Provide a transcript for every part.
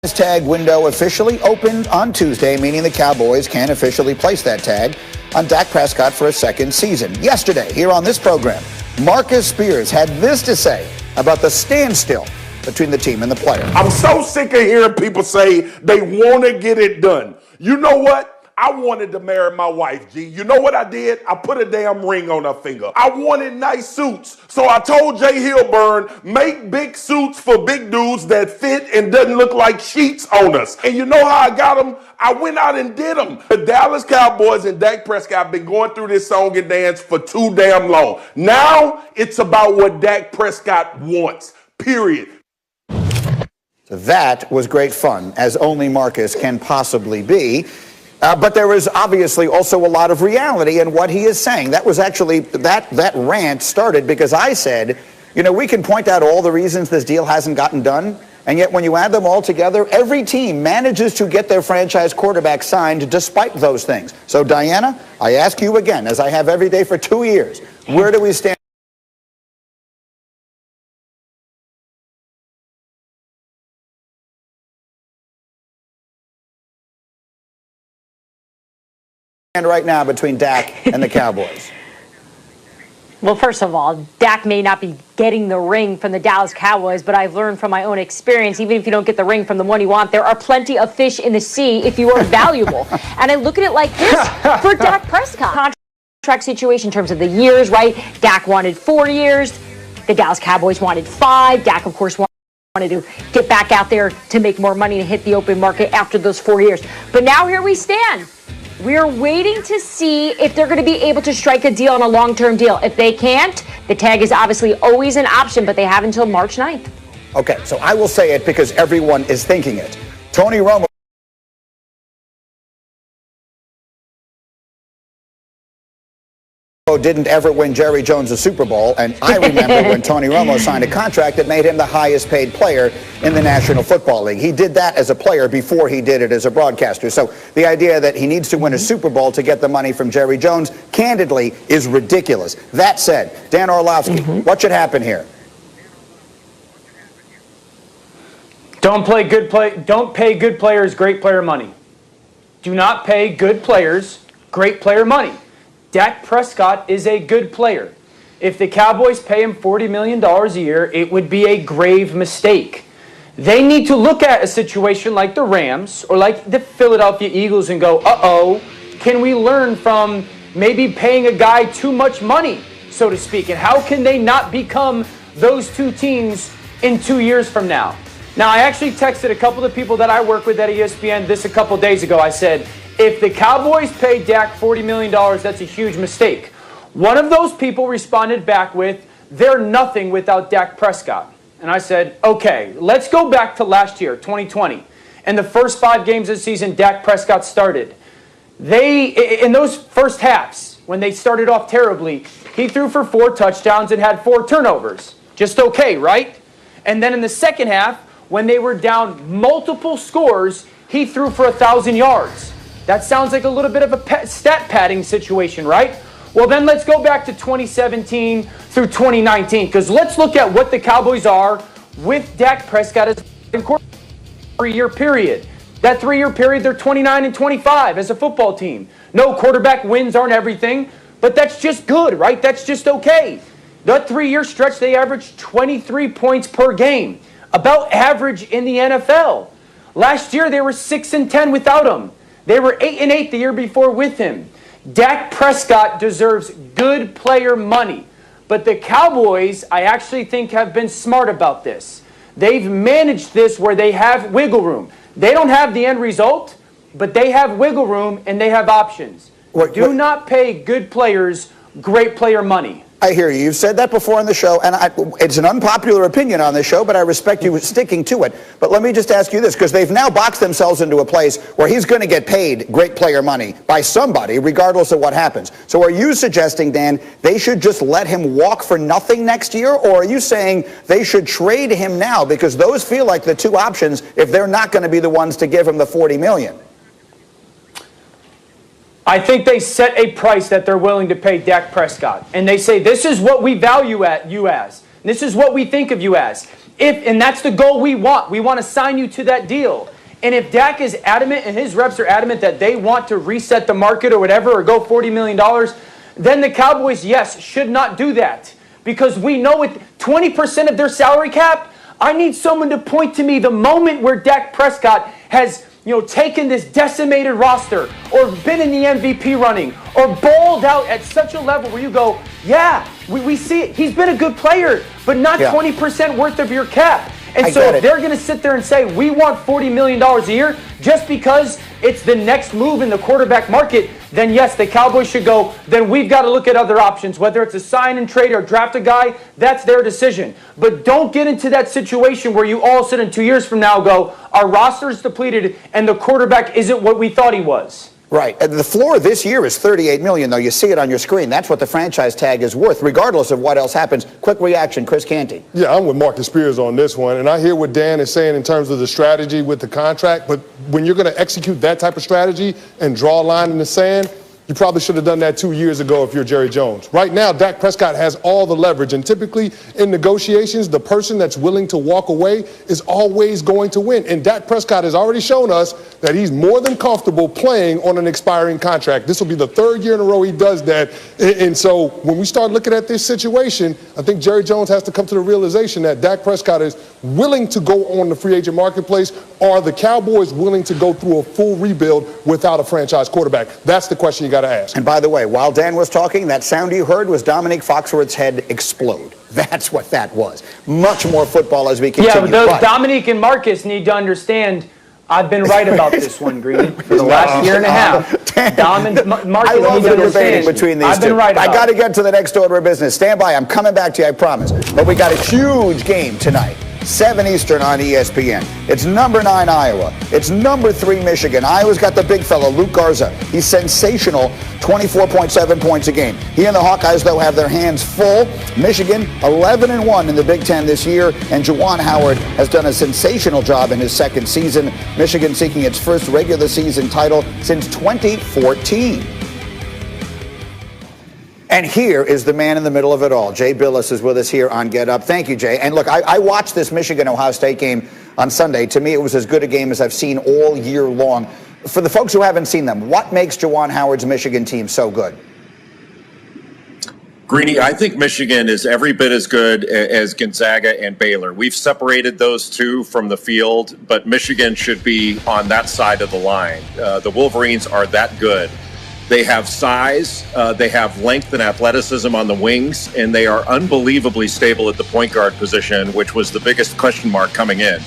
This tag window officially opened on Tuesday, meaning the Cowboys can officially place that tag on Dak Prescott for a second season. Yesterday, here on this program, Marcus Spears had this to say about the standstill between the team and the player. I'm so sick of hearing people say they want to get it done. You know what? I wanted to marry my wife, G. You know what I did? I put a damn ring on her finger. I wanted nice suits. So I told Jay Hilburn, make big suits for big dudes that fit and doesn't look like sheets on us. And you know how I got them? I went out and did them. The Dallas Cowboys and Dak Prescott have been going through this song and dance for too damn long. Now it's about what Dak Prescott wants, period. So that was great fun, as only Marcus can possibly be. But there is obviously also a lot of reality in what he is saying. That was actually, that rant started because I said, you know, we can point out all the reasons this deal hasn't gotten done, and yet when you add them all together, every team manages to get their franchise quarterback signed despite those things. So, Diana, I ask you again, as I have every day for 2 years, where do we stand right now between Dak and the Cowboys? Well, first of all, Dak may not be getting the ring from the Dallas Cowboys, but I've learned from my own experience, even if you don't get the ring from the one you want, there are plenty of fish in the sea if you are valuable. And I look at it like this for Dak Prescott. Contract situation in terms of the years, right? Dak wanted 4 years. The Dallas Cowboys wanted 5. Dak, of course, wanted to get back out there to make more money and hit the open market after those 4 years. But now here we stand. We're waiting to see if they're going to be able to strike a deal on a long-term deal. If they can't, the tag is obviously always an option, but they have until March 9th. Okay, so I will say it because everyone is thinking it. Tony Romo didn't ever win Jerry Jones a Super Bowl, and I remember when Tony Romo signed a contract that made him the highest paid player in the National Football League. He did that as a player before he did it as a broadcaster. So the idea that he needs to win a Super Bowl to get the money from Jerry Jones, candidly, is ridiculous. That said, Dan Orlovsky, what should happen here? Don't pay good players great player money. Do not pay good players great player money. Dak Prescott is a good player. If the Cowboys pay him $40 million a year, it would be a grave mistake. They need to look at a situation like the Rams or like the Philadelphia Eagles and go, uh-oh, can we learn from maybe paying a guy too much money, so to speak? And how can they not become those two teams in 2 years from now? Now, I actually texted a couple of people that I work with at ESPN this a couple days ago. I said, if the Cowboys pay Dak $40 million, that's a huge mistake. One of those people responded back with, they're nothing without Dak Prescott. And I said, okay, let's go back to last year, 2020. And the first 5 games of the season, Dak Prescott started. In those first halves, when they started off terribly, he threw for 4 touchdowns and had 4 turnovers. Just okay, right? And then in the second half, when they were down multiple scores, he threw for 1,000 yards. That sounds like a little bit of a stat padding situation, right? Well, then let's go back to 2017 through 2019, because let's look at what the Cowboys are with Dak Prescott as a 3-year period. That 3-year period, they're 29-25 as a football team. No, quarterback wins aren't everything, but that's just good, right? That's just okay. That 3-year stretch, they averaged 23 points per game, about average in the NFL. Last year, they were 6-10 without him. They were 8-8 the year before with him. Dak Prescott deserves good player money. But the Cowboys, I actually think, have been smart about this. They've managed this where they have wiggle room. They don't have the end result, but they have wiggle room and they have options. Do not pay good players great player money. I hear you. You've said that before on the show, and it's an unpopular opinion on this show, but I respect you sticking to it. But let me just ask you this, because they've now boxed themselves into a place where he's going to get paid great player money by somebody, regardless of what happens. So are you suggesting, Dan, they should just let him walk for nothing next year, or are you saying they should trade him now, because those feel like the two options if they're not going to be the ones to give him the $40 million? I think they set a price that they're willing to pay Dak Prescott. And they say, this is what we value you as. This is what we think of you as. And that's the goal we want. We want to sign you to that deal. And if Dak is adamant and his reps are adamant that they want to reset the market or whatever, or go $40 million, then the Cowboys, yes, should not do that. Because we know with 20% of their salary cap, I need someone to point to me the moment where Dak Prescott has taken this decimated roster or been in the MVP running or balled out at such a level where you go, yeah, we see it. He's been a good player, but not 20% worth of your cap. And so if they're going to sit there and say, we want $40 million a year just because it's the next move in the quarterback market, then yes, the Cowboys should go, then we've got to look at other options, whether it's a sign and trade or draft a guy, that's their decision. But don't get into that situation where you all of a sudden 2 years from now go, our roster is depleted and the quarterback isn't what we thought he was. Right. The floor this year is $38 million, though. You see it on your screen. That's what the franchise tag is worth, regardless of what else happens. Quick reaction, Chris Canty. Yeah, I'm with Marcus Spears on this one, and I hear what Dan is saying in terms of the strategy with the contract, but when you're going to execute that type of strategy and draw a line in the sand, you probably should have done that 2 years ago if you're Jerry Jones. Right now, Dak Prescott has all the leverage, and typically in negotiations, the person that's willing to walk away is always going to win. And Dak Prescott has already shown us that he's more than comfortable playing on an expiring contract. This will be the third year in a row he does that. And so when we start looking at this situation, I think Jerry Jones has to come to the realization that Dak Prescott is willing to go on the free agent marketplace. Are the Cowboys willing to go through a full rebuild without a franchise quarterback? That's the question you got to ask. And by the way, while Dan was talking, that sound you heard was Dominique Foxworth's head explode. That's what that was. Much more football as we continue. Yeah, but Dominique and Marcus need to understand I've been right about this one, Greeny, for the last year and a half. Dom and Marcus I love need to the debating understand. between these I've two. been right about I got to get to the next order of business. Stand by. I'm coming back to you, I promise. But we got a huge game tonight. 7 Eastern on ESPN. It's number 9 Iowa. It's number 3 Michigan. Iowa's got the big fellow, Luke Garza. He's sensational, 24.7 points a game. He and the Hawkeyes, though, have their hands full. Michigan, 11-1 in the Big Ten this year, and Juwan Howard has done a sensational job in his second season. Michigan seeking its first regular season title since 2014. And here is the man in the middle of it all. Jay Billis is with us here on Get Up. Thank you, Jay. And look, I watched this Michigan-Ohio State game on Sunday. To me, it was as good a game as I've seen all year long. For the folks who haven't seen them, what makes Juwan Howard's Michigan team so good? Greeny, I think Michigan is every bit as good as Gonzaga and Baylor. We've separated those two from the field, but Michigan should be on that side of the line. The Wolverines are that good. They have size, they have length and athleticism on the wings, and they are unbelievably stable at the point guard position, which was the biggest question mark coming in.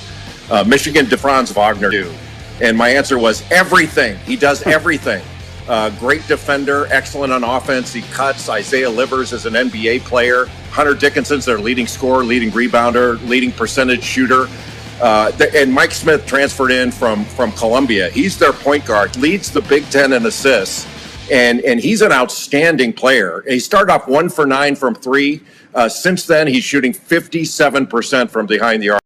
Michigan, DeFranz Wagner do. And my answer was everything. He does everything. Great defender, excellent on offense. He cuts. Isaiah Livers is an NBA player. Hunter Dickinson's their leading scorer, leading rebounder, leading percentage shooter. And Mike Smith transferred in from Columbia. He's their point guard, leads the Big Ten in assists. And he's an outstanding player. He started off 1 for 9 from 3. Since then, he's shooting 57% from behind the arc.